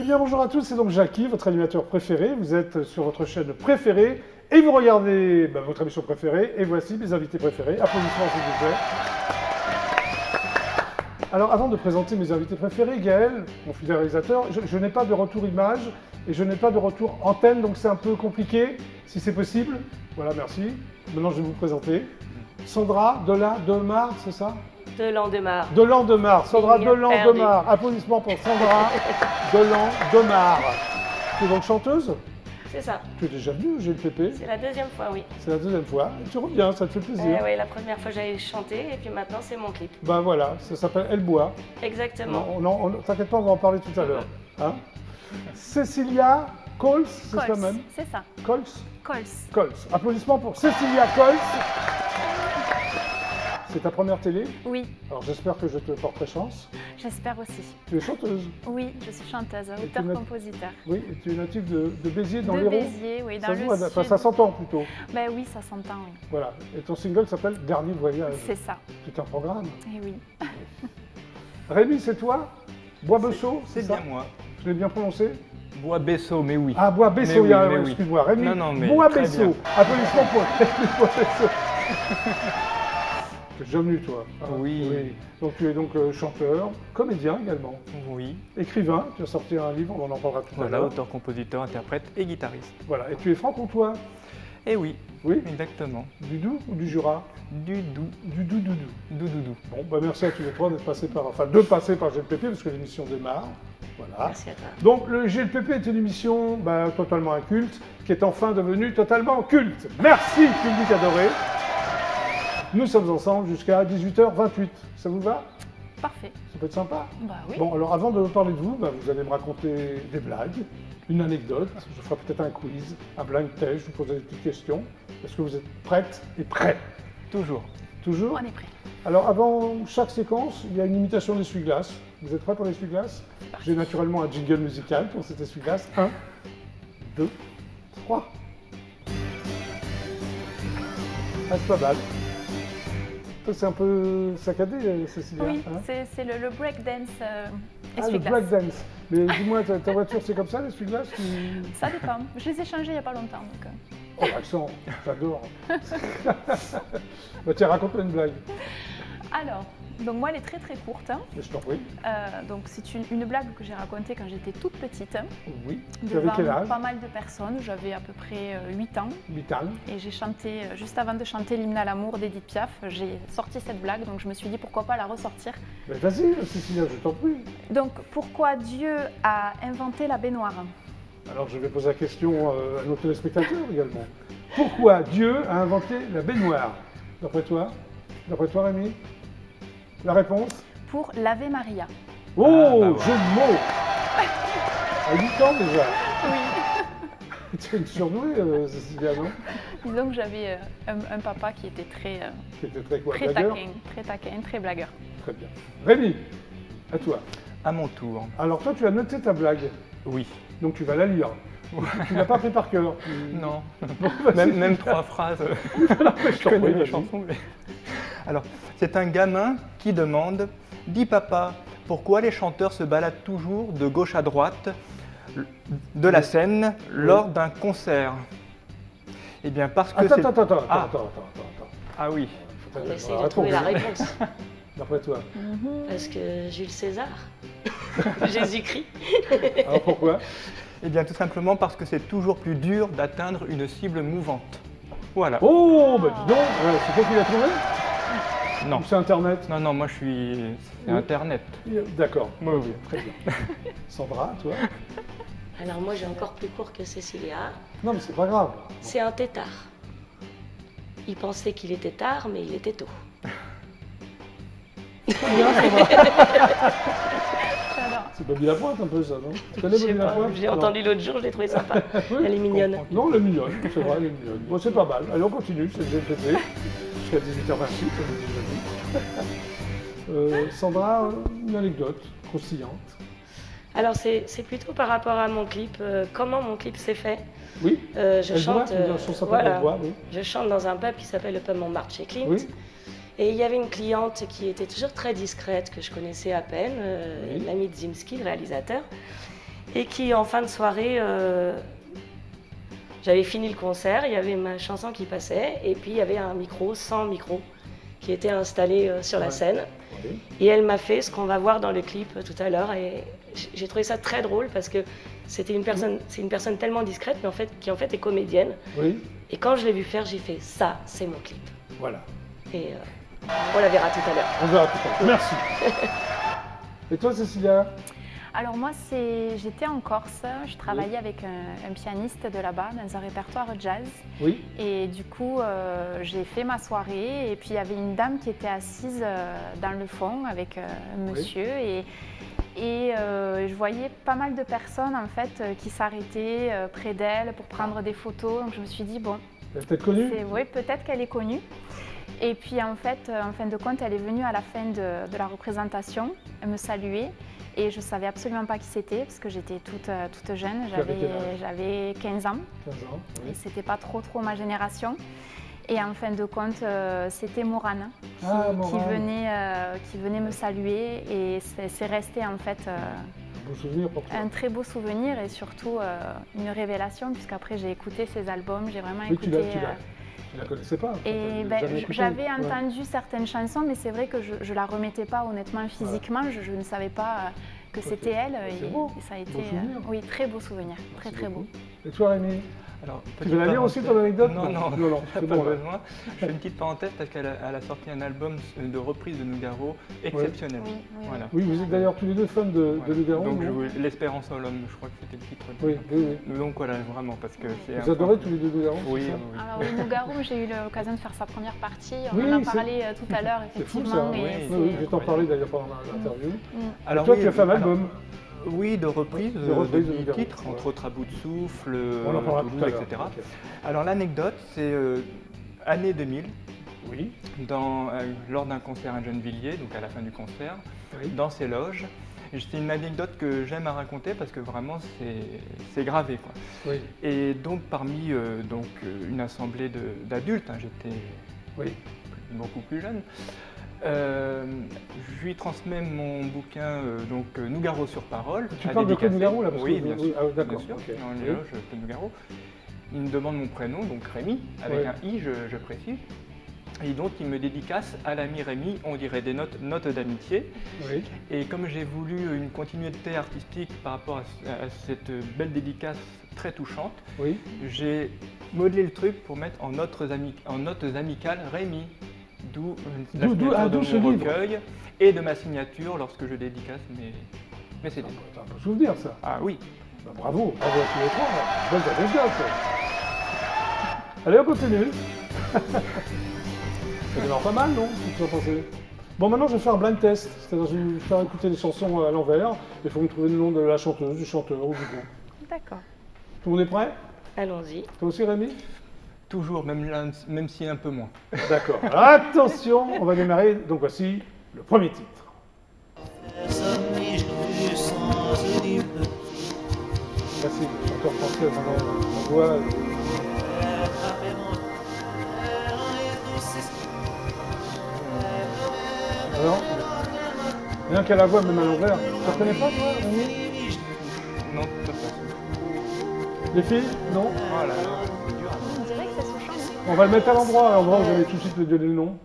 bien, bonjour à tous, c'est donc Jackie, votre animateur préféré. Vous êtes sur votre chaîne préférée et vous regardez votre émission préférée. Et voici mes invités préférés. Applaudissements s'il vous plaît. Alors, avant de présenter mes invités préférés, Gaël, mon fidèle réalisateur, je n'ai pas de retour image et je n'ai pas de retour antenne, donc c'est un peu compliqué, si c'est possible. Voilà, merci. Maintenant, je vais vous présenter. Sandra Delandemare, c'est ça? Delandemare. Delandemare, Sandra Delandemare. Applaudissements pour Sandra Delandemare. Tu es donc chanteuse? C'est ça. Tu es déjà venue au GLPP? C'est la deuxième fois, oui. C'est la deuxième fois. Et tu reviens, ça te fait plaisir. Oui, la première fois j'avais chanté et puis maintenant c'est mon clip. Ben voilà, ça s'appelle Elle boit. Exactement. T'inquiète pas, on va en parler tout à l'heure. Hein? Cécilia Coles, c'est ça même? C'est ça. Coles? Coles. Coles. Applaudissements pour Cécilia Coles. C'est ta première télé? Oui, Alors j'espère que je te porterai chance. j'espère aussi. Tu es chanteuse? Oui, je suis chanteuse, tu auteur-compositeur. Oui, et tu es native de Béziers dans De l'Hérault? Béziers, oui, dans Ça, le enfin, sud. ça s'entend plutôt. Ben oui, ça s'entend, oui. Voilà. Et ton single s'appelle Dernier Voyage. C'est ça. C'est un programme. Et oui. Rémi, c'est toi? Bois-Bessot, C'est ça? bien moi. Je l'ai bien prononcé? Bois-Bessot, mais oui. Ah, Bois-Bessot, Mais oui, mais oui. excuse-moi. Rémi, Non, mais Bois-Bessot. très bien. Applaudissements pour Rémi Bois-Bessot. Tu es déjà venu, toi. hein? Oui. Donc tu es donc chanteur, comédien également, Oui. écrivain. Tu as sorti un livre, on en parlera tout à Voilà, l'heure. auteur, compositeur, interprète et guitariste. Voilà. Et tu es franc-comtois? Et oui, Oui. exactement. Du Doubs ou du Jura? Du doux, Du Doudou. doudou. Bon, bah merci à tous les trois d'être passés par, de passer par GLPP parce que l'émission démarre. Voilà. Merci à toi. Donc le GLPP est une émission totalement inculte qui est enfin devenue totalement culte. Merci public adoré. Nous sommes ensemble jusqu'à 18h28. Ça vous va? Parfait. Ça peut être sympa? Bah oui. Bon, alors avant de parler de vous, vous allez me raconter des blagues, une anecdote, je ferai peut-être un quiz, un blind test, je vous poserai des petites questions. Est-ce que vous êtes prête et prêt? Toujours. Toujours? On est prêt. Alors avant chaque séquence, il y a une imitation d'essuie-glace. Vous êtes prêts pour l'essuie-glace? J'ai naturellement un jingle musical pour cet essuie-glace. 1, 2, 3. Ah, c'est pas mal. C'est un peu saccadé, Cécilia. Oui, hein? c'est le breakdance Ah, le essuie-glace. breakdance. Mais dis-moi, ta voiture, c'est comme ça, l'essuie-glace Ça dépend. Je les ai changés il n'y a pas longtemps. Donc, Oh, l'accent, j'adore. Tiens, raconte-moi une blague. Alors, donc moi elle est très très courte. Mais je t'en prie. Donc c'est une blague que j'ai racontée quand j'étais toute petite. Oui. Tu avais Devant quel âge? pas mal de personnes. J'avais à peu près 8 ans. 8 ans. Et j'ai chanté, juste avant de chanter l'hymne à l'amour d'Edith Piaf, j'ai sorti cette blague, donc je me suis dit pourquoi pas la ressortir. Mais vas-y, Cécilia, je t'en prie. Donc pourquoi Dieu a inventé la baignoire? Alors je vais poser la question à nos téléspectateurs également. Pourquoi Dieu a inventé la baignoire? D'après toi? D'après toi, Rémi? La réponse? Pour laver Maria. Oh, voilà. jeu de mots! À 8 ans déjà. Oui. Tu es une surdouée, Cécilia, non? Disons que j'avais un papa qui était très, Qui était très quoi, très blagueur? taquin, très blagueur. Très bien. Rémi, à toi. À mon tour. Alors toi, tu as noté ta blague, Oui. donc tu vas la lire. Tu l'as pas pris par cœur. Non. Bon, vas-y. Même 3 phrases. Je Je t'en connais prie, les vas-y. chansons. Mais... Alors, c'est un gamin qui demande « Dis papa, pourquoi les chanteurs se baladent toujours de gauche à droite de la scène lors d'un concert ?» Eh bien parce que c'est... Attends. Ah oui. Faut On t'attendre essaie à de la trouver la réponse. réponse. D'après toi. Parce que Jules César, Jésus-Christ. Alors pourquoi? Eh bien tout simplement parce que c'est toujours plus dur d'atteindre une cible mouvante. Voilà. Oh, bah dis donc, c'est toi qui l'as trouvé? Non. Ou c'est Internet? Non, moi je suis... C'est Oui. Internet. D'accord. Oui, oui. Très bien. Sandra, toi? Alors moi j'ai encore plus court que Cécilia. Non, mais c'est pas grave. C'est un tétard. Il pensait qu'il était tard, mais il était tôt. J'adore. C'est Bobby Lapointe un peu ça, non? Tu connais Je sais Bobby pas, Lapointe? j'ai Non. entendu l'autre jour, je l'ai trouvé sympa. Oui, Elle est mignonne. Non, elle est mignonne, c'est vrai, elle est mignonne. Bon, c'est pas mal. Allez, on continue, c'est le GLPP. Jusqu'à 18h28, on est déjà dit. Sandra, une anecdote croustillante. Alors c'est plutôt par rapport à mon clip, comment mon clip s'est fait. Oui? Je Elle chante, boit, une chanson s'appelle voilà, Elle boit, oui. je chante dans un pub qui s'appelle le pub Montmartre chez Clint. Oui. Et il y avait une cliente qui était toujours très discrète, que je connaissais à peine, Oui. l'amie de Zimski, le réalisateur. et qui, en fin de soirée, j'avais fini le concert, il y avait ma chanson qui passait, et puis il y avait un micro, sans micro, qui était installé sur la scène. Oui. Et elle m'a fait ce qu'on va voir dans le clip tout à l'heure, et j'ai trouvé ça très drôle parce que c'est une personne tellement discrète, mais qui en fait est comédienne. Oui, Et quand je l'ai vue faire, j'ai fait ça, c'est mon clip. voilà. Et on la verra tout à l'heure. On verra tout à l'heure. Merci. Et toi, Cécilia? Alors moi, j'étais en Corse, je travaillais avec un pianiste de là-bas dans un répertoire jazz. Oui. Et du coup, j'ai fait ma soirée et puis il y avait une dame qui était assise dans le fond avec un monsieur et je voyais pas mal de personnes en fait qui s'arrêtaient près d'elle pour prendre des photos. Donc je me suis dit bon, Elle est peut-être connue? oui, peut-être qu'elle est connue. Et puis en fait, en fin de compte, elle est venue à la fin de la représentation me saluer. Et je ne savais absolument pas qui c'était parce que j'étais toute jeune, j'avais 15 ans. 15 ans, Et oui. c'était pas trop ma génération. Et en fin de compte, c'était Morane qui venait me saluer et c'est resté en fait Un beau souvenir pour toi. un très beau souvenir et surtout une révélation puisqu'après j'ai écouté ses albums, j'ai vraiment Oui, tu écouté. la connaissais pas? Et Enfin, ben, jamais écouté. j'avais Ouais. entendu certaines chansons, mais c'est vrai que je ne la remettais pas honnêtement physiquement. Je ne savais pas que c'était elle. C'est Et, beau. et ça a été souvenir. oui, très beau souvenir. Très Merci très beau. beaucoup. Et toi, Rémi? Alors, Tu petite veux la lire aussi, ton anecdote? Non, non, non, pas c'est bon. là. besoin. Je fais une petite parenthèse parce qu'elle a sorti un album de reprise de Nougaro exceptionnel. Oui, oui, Voilà. Oui, vous êtes d'ailleurs tous les deux fans de Voilà. Nougaro, Donc, non? l'espérance en l'homme, je crois que c'était le titre. Oui, oui, oui. Donc voilà, vraiment, parce que c'est Vous adorez tous les deux Nougaro? Oui, c'est ça oui. Alors oui, Nougaro, j'ai eu l'occasion de faire sa première partie. On Oui, en a c'est- parlé tout à l'heure, C'est fou effectivement. ça. et Oui, c'est- Oui, je vais t'en parler d'ailleurs pendant l'interview. Alors, Toi, oui, tu as fait un alors, album. Oui, de reprises, De reprises de de Nougaro, titres, ouais. entre autres À bout de souffle, On en parlera tout Toulouse, à l'heure. etc. Ok. Alors l'anecdote, c'est année 2000, Oui. lors d'un concert à Gennevilliers, donc à la fin du concert, Oui. dans ces loges. Et c'est une anecdote que j'aime à raconter parce que vraiment c'est gravé, quoi. Oui. Et donc parmi une assemblée d'adultes, hein, j'étais Oui. beaucoup plus jeune, je lui transmets mon bouquin Nougaro sur parole. Tu à parles de dédicacer. Nougaro là parce Oui, que... bien sûr. Ah, d'accord. Bien sûr, ok. dans les Oui. loges de Nougaro. Il me demande mon prénom, donc Rémi, avec Ouais. un I, je précise. Et donc il me dédicace à l'ami Rémi, on dirait des notes d'amitié. Oui. Et comme j'ai voulu une continuité artistique par rapport à cette belle dédicace très touchante, Oui. j'ai modelé le truc pour mettre en notes amicales Rémi, d'où la D'où- signature de d'où ce mon livre. recueil et de ma signature lorsque je dédicace mes CD. C'est un beau souvenir ça. Ah oui, Bah, bravo, bravo à tous les trois. Bonne anecdote. Allez, on continue. Ça démarre pas mal, non? Qu'est-ce que tu en pensez? Bon, maintenant je vais faire un blind test. C'est-à-dire, je vais faire écouter les chansons à l'envers. Il faut me trouver le nom de la chanteuse, du chanteur ou du groupe. D'accord. Tout le monde est prêt? Allons-y. Toi aussi, Rémi? toujours, même si un peu moins. D'accord. Attention, on va démarrer. Donc voici le premier titre. Facile, le chanteur français, maintenant, on voit. Alors, rien qu'à la voix, même à l'envers. Tu reconnais pas, toi, Rémi? Non, pas ça. Les filles? Non? Oh là là, c'est dur. On dirait que c'est Souchon. On va le mettre à l'endroit où j'avais tout de suite donné le nom.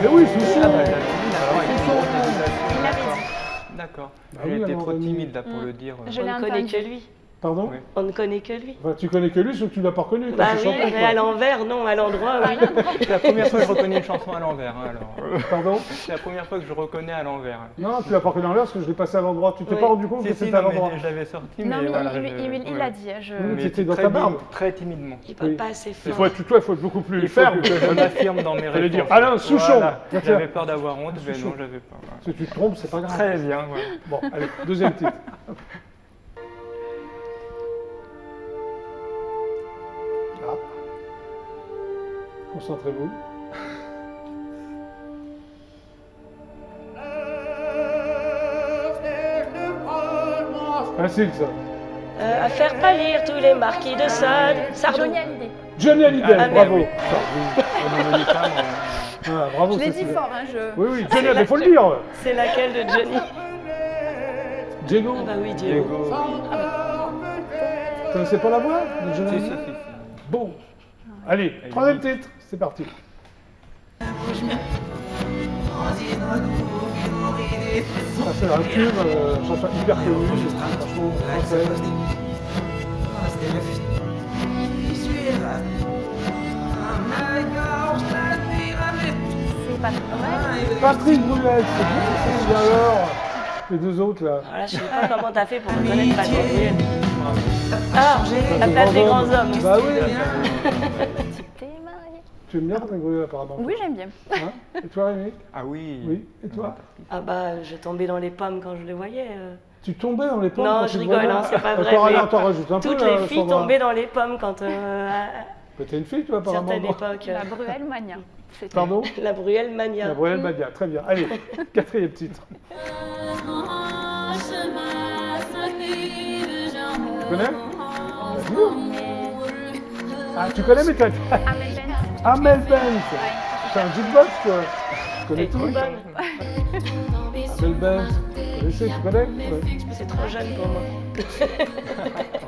Mais oui, c'est Ah bah, ça. j'avais dit, alors, avec une grosse hésitation, Il l'avait d'accord. D'accord. Ah J'ai oui, été alors, trop Rémi. timide là pour le dire. Je On l'ai ne connaît entendu. que lui. Pardon? Oui. On ne connaît que lui. Enfin, tu connais que lui, sauf que tu l'as pas reconnu. Bah c'est oui, chanteur, mais quoi. à l'envers, non, à l'endroit, oui. C'est la première fois que je reconnais une chanson à l'envers. Hein, alors. Pardon? C'est la première fois que je reconnais à l'envers. Non, tu l'as pas reconnu en l'air parce que je l'ai passé à l'endroit. Tu t'es Oui. pas rendu compte Si, que si, c'était à non, l'endroit? mais je l'avais sorti, Non, mais voilà. il l'a dit. Hein, Oui, Mais c'était dans très ta barbe. très timidement. Il parle Oui. pas assez Il fort. faut être, toi, il faut être beaucoup plus Il faut ferme. que je m'affirme dans mes Fallait réponses. dire Alain Souchon. Voilà. Tiens. J'avais peur d'avoir honte, mais Souchon. non, j'avais pas. Voilà. Si tu te trompes, c'est pas grave. Très bien, voilà. Bon, allez, deuxième titre. Ah. Concentrez-vous. Facile ça. À faire pâlir tous les marquis de Sade. Sardou. Johnny Hallyday. Johnny Hallyday, Ah, bravo. merde. Ah, bravo, Je l'ai dit Cécilia. fort, hein, je... Oui, oui, Johnny, mais faut le dire. C'est laquelle de Johnny? Diego, Ah bah oui, Diego. Diego. vous connaissez pas la voix de Johnny Si, Hallyday si, si. Bon, allez, troisième titre, c'est parti. Ça c'est un tube, chanson hyper connue, franchement française. C'est pas vrai. Patrick Bruel, c'est bien, c'est alors. Les deux autres là. Alors là, je sais pas comment t'as fait pour reconnaître Patrick Bruel. Ah, la place des grands hommes. Bah oui, T'es marié. tu aimes bien Patrick Bruel apparemment. Oui, j'aime bien. Hein et toi Rémi? Ah oui. Oui, et toi? Ah bah, je tombais dans les pommes quand je les voyais. Tu tombais dans les pommes Non, quand je tu rigole, voyais hein, c'est pas vrai, Encore mais allez, on t'en rajoute un peu Toutes là, les filles Sandra. tombaient dans les pommes quand T'es une fille toi à apparemment. certaines non époques. La Bruelle Mania. C'était- Pardon? La Bruelle Mania. La Bruel Badia, très bien. Allez, quatrième titre. Tu connais? Ah, tu connais mais t'as... Amel Bent. Amel Bent. C'est un jukebox quoi. Tu connais Elle est tout trop ça? bonne. Amel Bent. Tu connaissais, tu connais? Ouais. C'est trop jeune pour moi.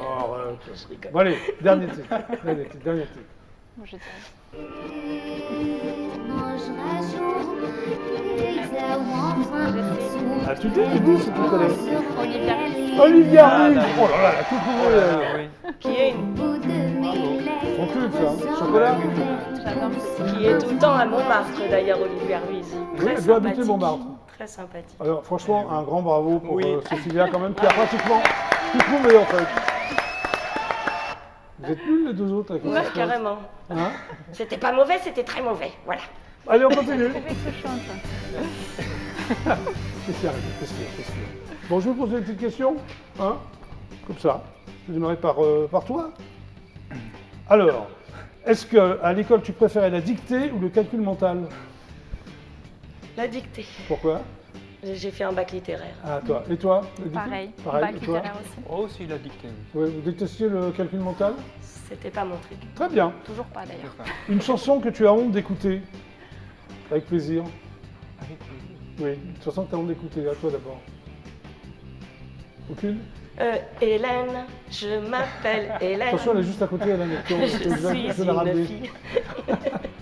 Oh, ouais. Bon allez, dernier titre. Dernier titre. Moi, je dirais. Ah, tu dis si tu connais. Olivia. Olivia Ruiz. d'accord. Oh là là, elle a tout trouvé. Ah, oui. Qui est, Son pub, ça. Chocolat. J'adore. qui est tout le temps à Montmartre d'ailleurs, Olivia Ruiz. Oui, Très elle doit habiter sympathique. Montmartre. Très sympathique. Alors franchement, un grand bravo pour Oui. Cécilia quand même, qui a pratiquement tout trouvé en fait. Vous êtes nuls les deux autres avec Ouais, cette chose. carrément. Hein? C'était pas mauvais, c'était très mauvais. Voilà. Allez, on continue. Je trouvais que je chante. Qu'est-ce qu'il y a? Bon, je vais vous poser une petite question. Hein? Comme ça. Je démarrer par toi. Alors, est-ce qu'à l'école, tu préférais la dictée ou le calcul mental? La dictée. Pourquoi? J'ai fait un bac littéraire. Ah, toi. Et toi? la dictée? Pareil. Pareil, Bac et toi? littéraire aussi. Oh, aussi, il a dicté. Oui. Ouais, vous détestiez le calcul mental? C'était pas mon truc. Très bien. Toujours pas d'ailleurs. C'est ça. Une chanson que tu as honte d'écouter? Avec plaisir. Avec plaisir. Oui, une chanson que tu as honte d'écouter. À toi d'abord. Aucune? Hélène, je m'appelle Hélène. Attention, elle est juste à côté, elle a Je suis la une ramener. fille.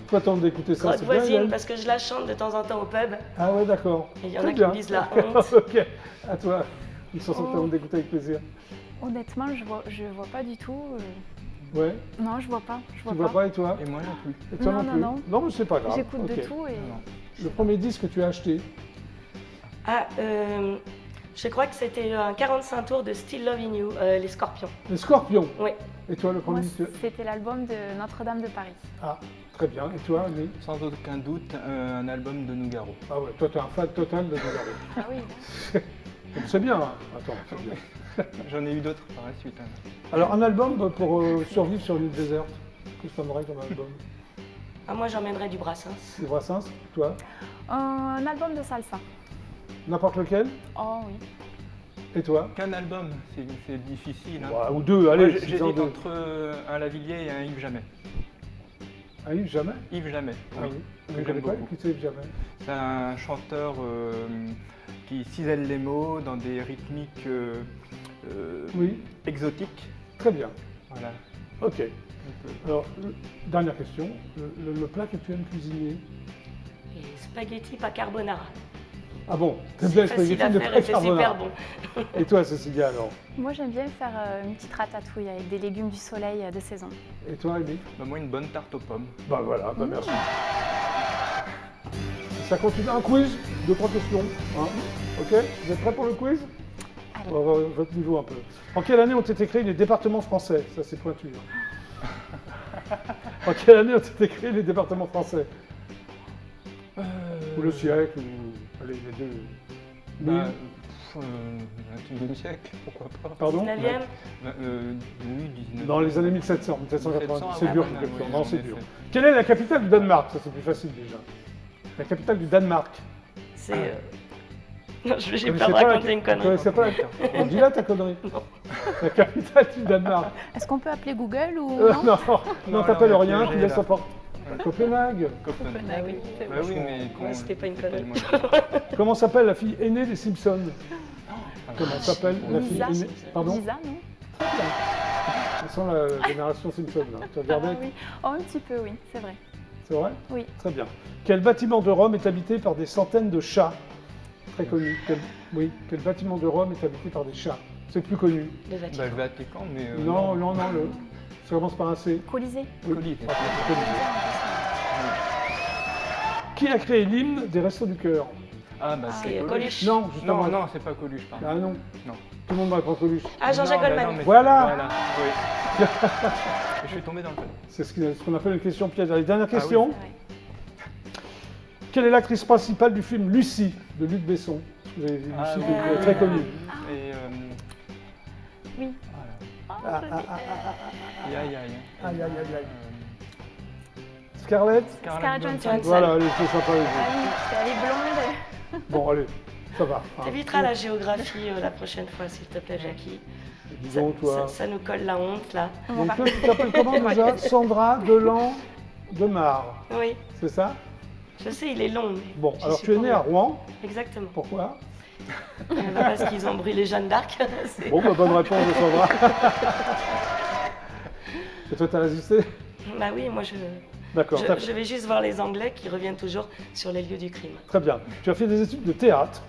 Toi, t'as honte d'écouter ça, Grotte c'est bien, voisine, Hélène? parce que je la chante de temps en temps au pub. Ah ouais, d'accord. Et il y en Très a qui bien. me disent la honte. Ok, à toi. Une chanson que tu as honte d'écouter avec plaisir. Honnêtement, je vois pas du tout. Ouais, Non, je vois pas. Je tu vois vois pas et toi? Et moi non plus. Et toi Non, non, non, plus? non. mais c'est pas grave. J'écoute Ok. de tout et. Non. Le premier disque que tu as acheté? Ah, je crois que c'était un 45 tours de Still Loving You, les Scorpions. Les Scorpions. Oui. Et toi, le premier Moi, disque? c'était l'album de Notre-Dame de Paris. Ah, très bien. Et toi, Annie? Sans aucun doute, un album de Nougaro. Ah ouais, toi, t'es un fan total de Nougaro. Ah oui. C'est bien, hein. Attends, c'est bien. J'en ai eu d'autres par la suite. Hein. Alors, un album pour survivre sur une île déserte. Qu'est-ce que tu aimerais comme album? Ah, moi, j'emmènerais du Brassens. C'est Brassens, toi? Un album de salsa. N'importe lequel? Oh oui. Et toi? Qu'un album, c'est difficile. Hein. Ouais, ou deux, Moi, allez. j'hésite disons deux. entre un Lavillier et un Yves Jamais. Ah, Yves Jamais? Yves Jamais, Ah oui. oui. que Je j'aime connais pas beaucoup. qui c'est Yves Jamais. C'est un chanteur qui cisèle les mots dans des rythmiques Oui, exotiques. très bien. Voilà. Ok. Alors, dernière question. Le plat que tu aimes cuisiner? Et spaghetti pas carbonara. Ah bon? T'aimes bien les Facile spaghettis à de faire et c'est carbonara. super bon. Et toi, Cécilia, alors? Moi, j'aime bien faire une petite ratatouille avec des légumes du soleil de saison. Et toi, Amy? Bah, moi, une bonne tarte aux pommes. Bah voilà, bah merci. Ça continue. Un quiz, 2-3 questions. Hein, ok? Vous êtes prêts pour le quiz? Allez. On va voir votre niveau un peu. En quelle année ont été créés les départements français? Ça, c'est pointu. Hein. En quelle année ont été créés les départements français? Ou le siècle, ou... Allez, les deux. Bah, Mille. 21e siècle, pourquoi pas. Pardon? 19e. Oui, 19. Dans les années 1700, 1780. C'est ouais, dur, ouais, comme question. ouais, Non, en c'est effet. dur. Quelle est la capitale du Danemark? Ça, c'est plus facile déjà. La capitale du Danemark. C'est Non, j'ai Vous peur de connaissez pas raconter une Vous connerie. connaissez pas la... Dis-la ta connerie. La capitale du Danemark. Est-ce qu'on peut appeler Google ou Non, non? non, t'appelles là, on est rien, tu piégé, laisses là. la porte. Copenhague. Copenhague. Ah oui, c'est Bah bon. oui, mais Ouais, c'était pas une connerie. Comment s'appelle la fille aînée des Simpsons? Comment s'appelle la fille Lisa. aînée? Pardon? Lisa, non? Ça sent la génération Simpson. Là. Tu as regardé? Ah oui. Oh, un petit peu, oui, c'est vrai. C'est vrai? Oui. Très bien. Quel bâtiment de Rome est habité par des centaines de chats? Très connu. Oui, quel bâtiment de Rome est habité par des chats? C'est le plus connu. Le Vatican. Bah, le Vatican, mais. Non, ça commence par un C. Colisée. Oui. Colis. Ah, c'est connu. Qui a créé l'hymne des Restos du Cœur? Ah, bah C'est c'est Coluche. Non, justement. Non, non, c'est pas Coluche, pardon. Ah non. Non. Tout le monde m'a pas Coluche. Ah, Jean-Jacques Non, bah Goldman. non, mais- Voilà. Oui. Je suis tombé dans le panneau. C'est ce qu'on appelle une question piège. Allez, dernière question. C'est vrai. Quelle est l'actrice principale du film Lucie de Luc Besson? Vous avez vu Ah, Lucie, oui. qui est très connue. Et. Oui. Voilà. Aïe, aïe, aïe. Aïe, aïe, aïe, aïe. Scarlett? Scarlett Johansson. Voilà, elle est très sympa. les Ah deux. oui, elle est blonde. Bon, allez, ça va. hein. T'éviteras la géographie la prochaine fois, s'il te plaît, Jackie. Dis Ça, donc, toi. ça nous colle la honte, là. On va Donc, toi, tu t'appelles comment déjà? Sandra Delan Demar, Oui, c'est ça? je sais, il est long. mais Bon, j'y alors suis tu es pour né rien. à Rouen. Exactement. Pourquoi? Parce qu'ils ont brûlé Jeanne d'Arc. C'est- Bon, bah, bonne réponse de Sandra. Et toi, t'as résisté? Bah oui, moi D'accord, t'as- je vais juste voir les Anglais qui reviennent toujours sur les lieux du crime. très bien. Tu as fait des études de théâtre.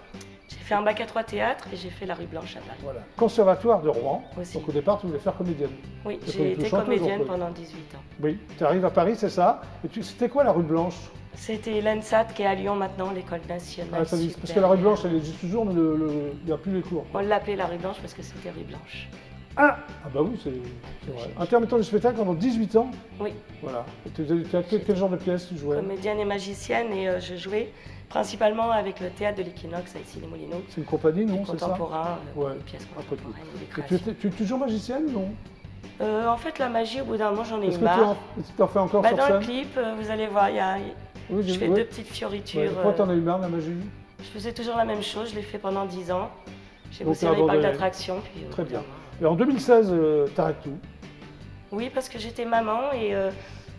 J'ai fait un bac à 3 théâtre et j'ai fait la rue Blanche à Paris. Voilà. Conservatoire de Rouen. Aussi. Donc au départ, tu voulais faire comédienne. Oui, T'as j'ai été été chanteuse, comédienne en fait. pendant 18 ans. Oui, tu arrives à Paris, c'est ça. Et c'était quoi la rue Blanche? C'était l'ENSAT qui est à Lyon maintenant, l'école nationale. Ah, ça dit- parce que la supérieure. rue Blanche, elle existe toujours, mais il n'y a plus les cours. On l'appelait la rue Blanche parce que c'était rue Blanche. Ah bah oui, c'est vrai. Intermittent du spectacle pendant 18 ans. Oui, Voilà. Et tu as quel genre de pièce tu jouais? comédienne et magicienne et je jouais principalement avec le théâtre de l'Équinoxe à Issy-les-Moulineaux. C'est une compagnie, non? C'est ça? Contemporain, Ouais, des pièces un peu tout. contemporaines, des Et créations. tu es toujours magicienne, non? En fait, la magie, au bout d'un moment, j'en ai Est-ce eu que marre. tu en fais encore Bah, sur dans le scène? clip, vous allez voir, Oui, je fais ouais. deux petites fioritures. Pourquoi t'en as eu marre de la magie? Je faisais toujours la même chose, je l'ai fait pendant 10 ans. J'ai Donc, bossé t'as dans les parcs abandonné. d'attractions. Puis, Très au bout bien. d'un moment- Et en 2016, t'arrêtes tout. Oui, parce que j'étais maman et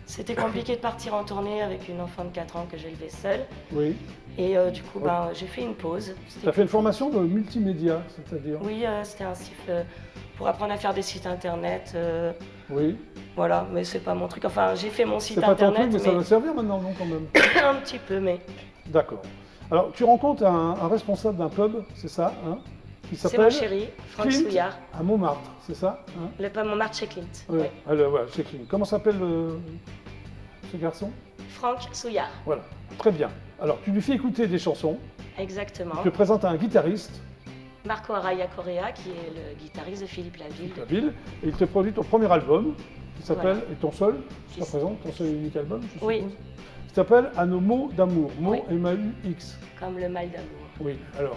c'était compliqué de partir en tournée avec une enfant de 4 ans que j'élevais seule. Oui. Et du coup, j'ai fait une pause. Tu as fait une formation de multimédia, c'est-à-dire? Oui, c'était un site pour apprendre à faire des sites internet. Oui. Voilà, mais c'est pas mon truc. Enfin, j'ai fait mon C'est site pas ton internet, truc, mais ça va servir maintenant, non, quand même? un petit peu, mais D'accord. Alors, tu rencontres un responsable d'un pub, c'est ça, hein, qui c'est s'appelle mon chéri, Franck Clint Souillard. à Montmartre, c'est ça, hein? Le pub Montmartre chez Clint. Oui. Oui. Alors, voilà, c'est Clint. Comment s'appelle ce garçon? Franck Souillard, Voilà, très bien. Alors, tu lui fais écouter des chansons, exactement. tu te présentes à un guitariste, Marco Araya Correa, qui est le guitariste de Philippe Laville. la ville, et il te produit ton premier album, qui s'appelle, Voilà. et ton seul, Qui jusqu'à présent, ton seul et unique album, je suppose, Oui. qui s'appelle À nos mots d'amour, mots Oui. M-A-U-X. Comme le mal d'amour. Oui, alors,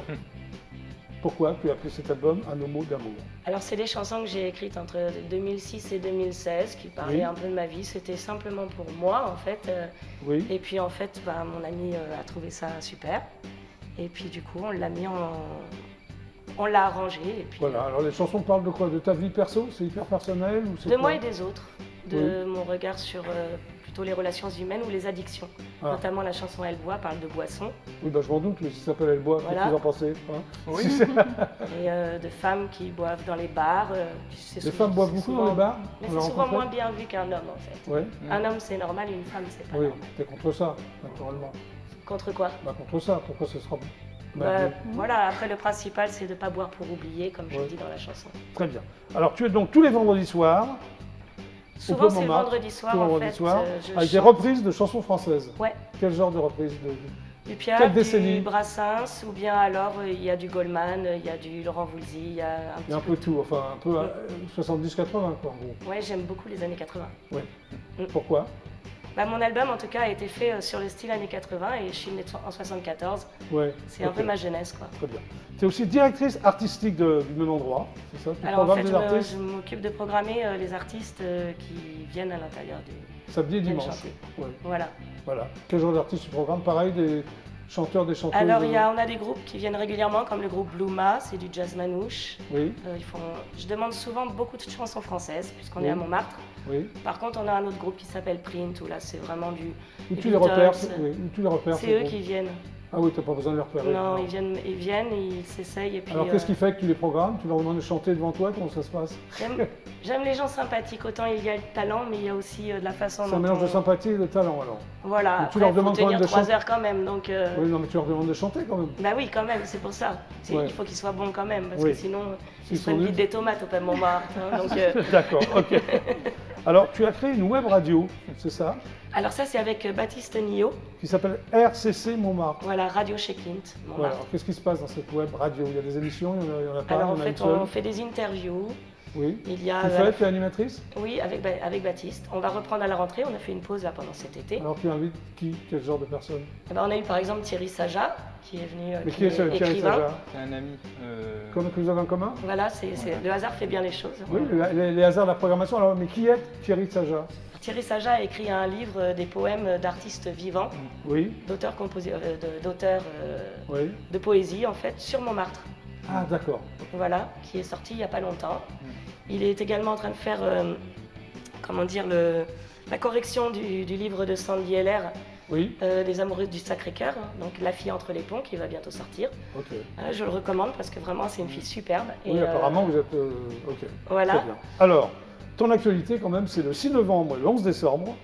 pourquoi tu as appelé cet album À nos mots d'amour? Alors, c'est des chansons que j'ai écrites entre 2006 et 2016 qui parlaient Oui. un peu de ma vie. C'était simplement pour moi, en fait. Oui, Et puis, en fait, mon ami a trouvé ça super. Et puis, du coup, on l'a mis en. On l'a arrangé. Et puis, voilà. Alors, les chansons parlent de quoi? De ta vie perso? C'est hyper personnel ou c'est de quoi? moi et des autres. De mon regard sur plutôt les relations humaines ou les addictions. Ah. Notamment, la chanson Elle boit parle de boisson. Oui, bah, je m'en doute, mais si ça s'appelle Elle boit, qu'est-ce Voilà. que vous en pensez, hein? Oui. Si c'est- Et de femmes qui boivent dans les bars. Les femmes boivent beaucoup dans les bars? Mais On c'est l'a souvent rencontré? moins bien vu qu'un homme, en fait. Ouais. Un homme, c'est normal, une femme, c'est pas Oui, normal. t'es contre ça, naturellement. Contre quoi? Bah, contre ça, pourquoi ce sera Bah, mal vu? voilà, après le principal c'est de ne pas boire pour oublier, comme je Ouais. dis dans la chanson. Très bien. Alors, tu es donc tous les vendredis soirs, Souvent Pub c'est le Montmartre, vendredi soir tous les en vendredis fait. soirs, Je avec des chante reprises de chansons françaises. Ouais. Quel genre de reprises du Piaf, Quelle décennie? du Brassens, ou bien alors il y a du Goldman, il y a du Laurent Voulzy, il y a un Il y a un petit peu tout, enfin un peu 70-80 quoi, en gros. Ouais, j'aime beaucoup les années 80. Pourquoi? Bah, mon album en tout cas a été fait sur le style années 80 et je suis née en 74. Ouais. C'est un ok, peu ma jeunesse quoi. Très bien. Tu es aussi directrice artistique du même endroit, c'est ça? Tu Alors en programmes fait des artistes je m'occupe de programmer les artistes qui viennent à l'intérieur du... samedi et viennent dimanche. chanter. Ouais. Voilà. Voilà. Quel genre d'artistes tu programmes? Pareil, chanteurs, des chanteuses? Alors, on a des groupes qui viennent régulièrement, comme le groupe Blouma, c'est du jazz manouche. Oui. Je demande souvent beaucoup de chansons françaises, puisqu'on Oui. est à Montmartre. Oui. Par contre, on a un autre groupe qui s'appelle Print, où là, c'est vraiment du. Où des tu les repères? Beatles. Oui. Où tu les repères? C'est ces eux groupes? qui viennent. Ah oui, tu n'as pas besoin de les repérer. Non, ils viennent, ils s'essayent et puis. Alors qu'est-ce qui fait que tu les programmes? Tu leur demandes de chanter devant toi? Comment ça se passe? J'aime les gens sympathiques. Autant il y a le talent, mais il y a aussi de la façon C'est dont un mélange de on- sympathie et de talent alors. Voilà. Mais tu Après, leur il faut demandes quand tenir même de 3 chanter. heures quand même, donc. Oui, non, mais tu leur demandes de chanter quand même. Bah oui, quand même, c'est pour ça. Ouais. Il faut qu'ils soient bons quand même, parce Oui. que sinon, S'ils ils se sont prennent nuls. vite des tomates au Palme Montmartre. Hein, donc, D'accord, ok. Alors tu as créé une web radio, c'est ça? Alors ça, c'est avec Baptiste Nio, Qui s'appelle RCC Montmartre. voilà, Radio chez Clint, Voilà. Montmartre. Alors qu'est-ce qui se passe dans cette web radio? Il y a des émissions, il y en a pas, Alors il en y en a une fait, seule. on fait des interviews. Oui. Il y a, Tu fais, tu es animatrice? oui, avec Baptiste. On va reprendre à la rentrée. On a fait une pause là pendant cet été. Alors tu invites qui? Quel genre de personne? Eh ben, on a eu par exemple Thierry Saja, qui est venu, Mais qui est Thierry écrivain. Saja? C'est un ami. Comme que vous avez en commun? Voilà, le hasard fait bien les choses. Oui, les hasards de la programmation. Alors, mais qui est Thierry Saja? Thierry Saja a écrit un livre des poèmes d'artistes vivants, Oui, d'auteurs oui. de poésie en fait, sur Montmartre. Ah, d'accord. Voilà, qui est sorti il n'y a pas longtemps. Il est également en train de faire, comment dire, la correction du livre de Sandy Heller, Oui, Les Amoureux du Sacré-Cœur, donc La fille entre les ponts, qui va bientôt sortir. ok. Je le recommande parce que vraiment c'est une fille superbe. Oui, apparemment vous êtes... ok, Voilà. très bien. Alors, ton actualité quand même, c'est le 6 novembre et le 11 décembre.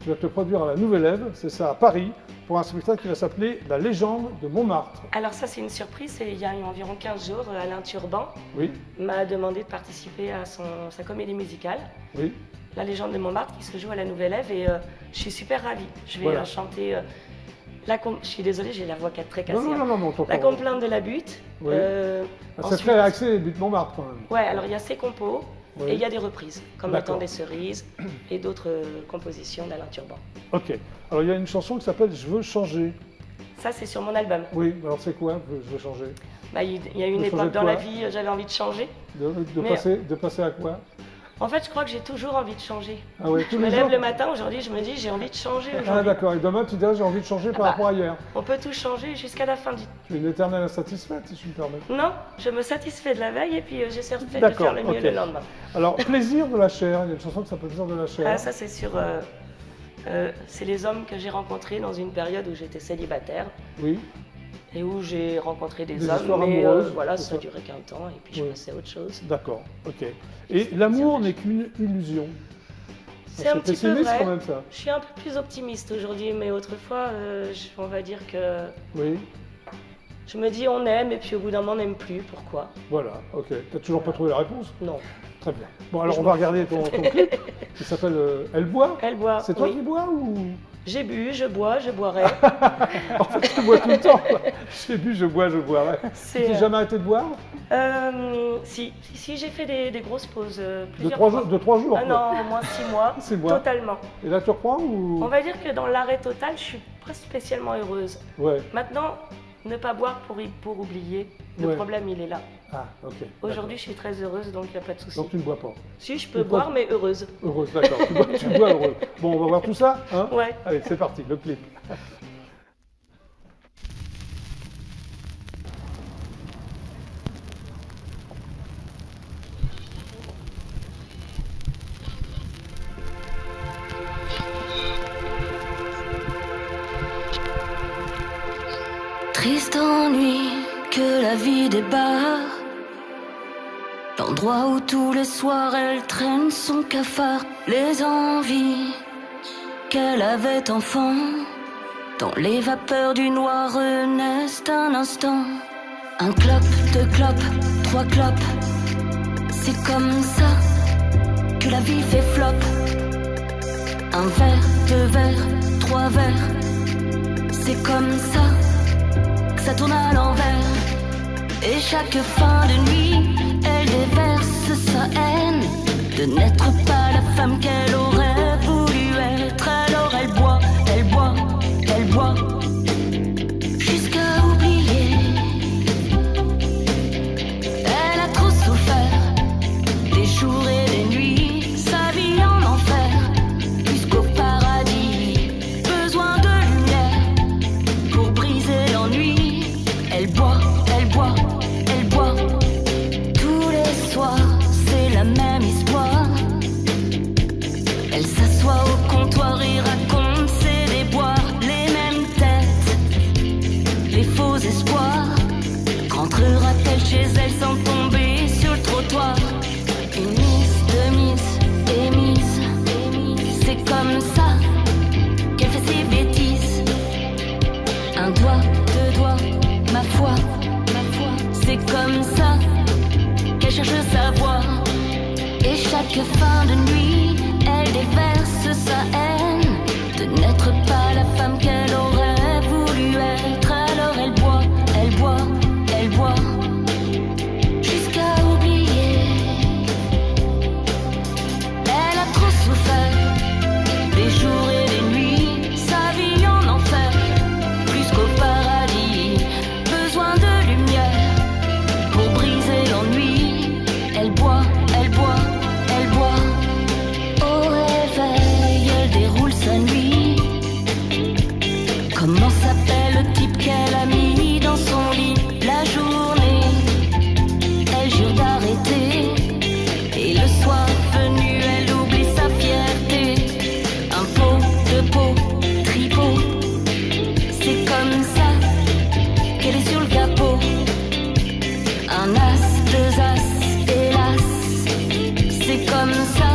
Tu vas te produire à la Nouvelle Ève, c'est ça, à Paris, pour un spectacle qui va s'appeler La légende de Montmartre. Alors ça c'est une surprise, il y a environ 15 jours, Alain Turban Oui, m'a demandé de participer à sa comédie musicale, oui, La légende de Montmartre, qui se joue à la Nouvelle Ève, et je suis super ravie. Je vais Voilà. chanter, je suis désolée, j'ai la voix très cassée. non, non, non, non, non, La complainte de la butte. Oui. C'est ensuite- très axé but Montmartre quand même. Ouais, alors il y a ces compos, Oui. et il y a des reprises, comme Le D'accord. temps des cerises, et d'autres compositions d'Alain Turban. Ok, alors il y a une chanson qui s'appelle Je veux changer. Ça c'est sur mon album. Oui, alors c'est quoi Je veux changer? Bah, il y a une Vous changez époque de dans quoi la vie, j'avais envie de changer. De passer à quoi? En fait, je crois que j'ai toujours envie de changer. Ah ouais, Je tous me les lève jours? le matin, aujourd'hui, je me dis j'ai envie de changer Ah aujourd'hui. d'accord, et demain tu diras j'ai envie de changer par bah. rapport à hier. On peut tout changer jusqu'à la fin du... Tu es une éternelle insatisfaite si je me permets. Non, je me satisfais de la veille et puis j'essaie de D'accord, faire le mieux ok. le lendemain. Alors, Plaisir de la chair, il y a une chanson qui s'appelle Plaisir de la chair. Ah, ça c'est sur... c'est les hommes que j'ai rencontrés dans une période où j'étais célibataire Oui, et où j'ai rencontré des Des hommes, histoires mais amoureuses, voilà, c'est ça ça. a duré qu'un temps et puis je Oui. passais à autre chose. d'accord, ok. Et l'amour n'est qu'une illusion. C'est un petit peu pessimiste vrai. quand même ça. Je suis un peu plus optimiste aujourd'hui, mais autrefois, on va dire que Oui, je me dis on aime et puis au bout d'un moment on n'aime plus. Pourquoi? voilà, ok. T'as toujours pas trouvé la réponse? Non. Très bien. Bon, alors Je on m'en va regarder ton clip qui s'appelle Elle boit. Elle boit. C'est toi oui. qui bois ou... J'ai bu, je bois, je boirai. En fait, tu bois tout le temps. quoi. J'ai bu, je bois, je boirai. Tu C'est, t'es jamais arrêté de boire? Si, j'ai fait des grosses pauses, De plusieurs 3 fois. jours, de 3 jours Ah quoi. non, au moins 6 mois. 6 mois. Totalement. Et là tu reprends ou... On va dire que dans l'arrêt total, je suis pas spécialement heureuse. Ouais. Maintenant, ne pas boire pour oublier, le Ouais. problème il est là. Ah, ok. Aujourd'hui, je suis très heureuse, donc il n'y a pas de souci. Donc tu ne bois pas. Si, je peux Pourquoi boire, mais heureuse. Heureuse, d'accord. Tu bois heureuse. Bon, on va voir tout ça, hein? Ouais. Allez, c'est parti, le clip. Triste ennui que la vie débat. L'endroit où tous les soirs elle traîne son cafard. Les envies qu'elle avait enfant. Dans les vapeurs du noir renaissent un instant. Un clope, 2 clopes, 3 clopes. C'est comme ça que la vie fait flop. Un verre, 2 verres, 3 verres. C'est comme ça que ça tourne à l'envers. Et chaque fin de nuit, elle déverse sa haine de n'être pas la femme qu'elle aurait voulu être. Alors elle boit, elle boit, elle boit, jusqu'à oublier. Elle a trop souffert, des jours et des nuits, sa vie en enfer, jusqu'au paradis. Besoin de lumière pour briser Elle s'assoit au comptoir et raconte ses déboires. Les mêmes têtes, les faux espoirs. Rentrera-t-elle chez elle sans tomber sur le trottoir? Une mise, deux mises, des mises. C'est comme ça qu'elle fait ses bêtises. Un doigt, deux doigts, ma foi. C'est comme ça qu'elle cherche sa voie. Et chaque fin de nuit, elle déverse sa haine de n'être pas la femme qu'elle aurait voulu être. Alors elle boit, elle boit, elle boit, jusqu'à oublier. Elle a trop souffert, des jours et des nuits, sa vie en enfer, plus qu'au paradis. Besoin de lumière pour briser l'ennui. Elle boit, elle boit, elle boit. Au réveil, elle déroule sa nuit. Comment s'appelle le type qu'elle a mis dans son lit? La journée, elle jure d'arrêter. Et le soir venu, elle oublie sa fierté. Un pot de peau, tripot. C'est comme ça qu'elle est sur le capot. Un as, deux as, hélas. C'est comme ça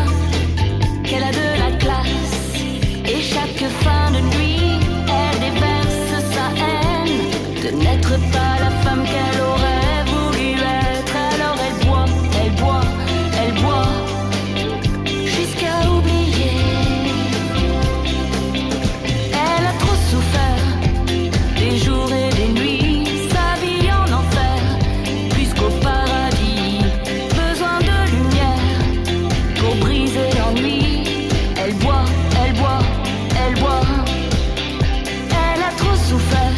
qu'elle a de la classe. Et chaque fin de nuit, elle déverse sa haine de n'être pas la femme qu'elle aurait voulu être. Alors elle boit, elle boit, elle boit, jusqu'à oublier. Elle a trop souffert, des jours et des nuits, sa vie en enfer, plus qu'au paradis. Besoin de lumière pour briser l'ennui. Elle boit, elle boit, elle boit. Elle a trop souffert,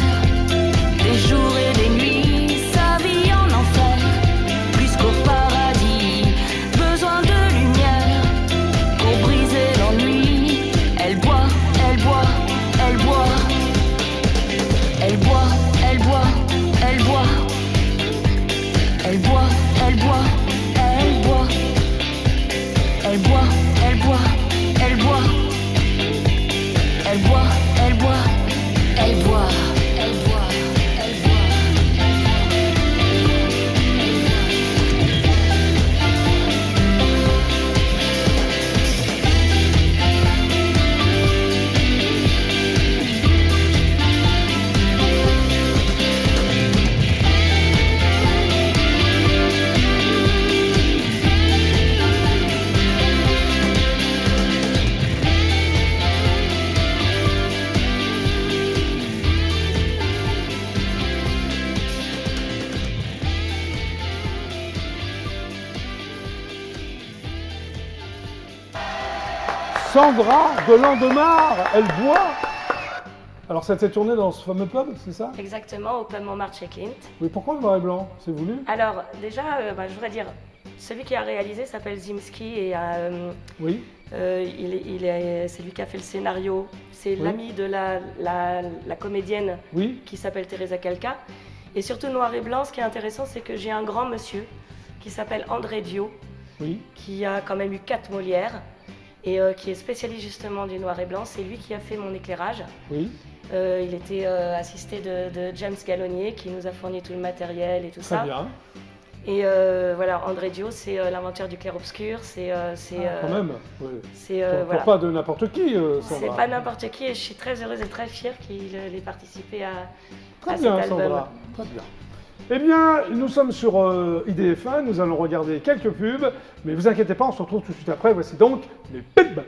des jours et des nuits, sa vie en enfer, plus qu'au paradis. Besoin de lumière pour briser l'ennui. Elle boit, elle boit, elle boit. Elle boit, elle boit, elle boit. Elle boit, elle boit, elle boit. Elle boit, elle boit, elle boit. Elle boit, elle boit, elle boit. Elle boit, elle boit. Sandra de Landemar, elle boit. Alors ça a été tourné dans ce fameux pub, c'est ça? Exactement, au pub Montmartre chez Clint. Oui, pourquoi le noir et blanc? C'est voulu? Alors déjà, je voudrais dire, celui qui a réalisé s'appelle Zimski et Oui. c'est lui qui a fait le scénario. C'est l'ami de la comédienne Oui. qui s'appelle Teresa Calca. Et surtout noir et blanc, ce qui est intéressant, c'est que j'ai un grand monsieur qui s'appelle André Dio, Oui. qui a quand même eu 4 Molières et qui est spécialiste justement du noir et blanc. C'est lui qui a fait mon éclairage. Oui. Il était assisté de James Gallonier qui nous a fourni tout le matériel et tout ça. Très bien. Et voilà, André Dio, c'est l'inventeur du clair-obscur. Quand même. Oui. C'est Pour pas de n'importe qui, Sandra. C'est pas n'importe qui et je suis très heureuse et très fière qu'il ait participé à Très cet bien, album. Sandra. Très bien. Eh bien, nous sommes sur IDF1, nous allons regarder quelques pubs, mais vous inquiétez pas, on se retrouve tout de suite après. Voici donc les pubs.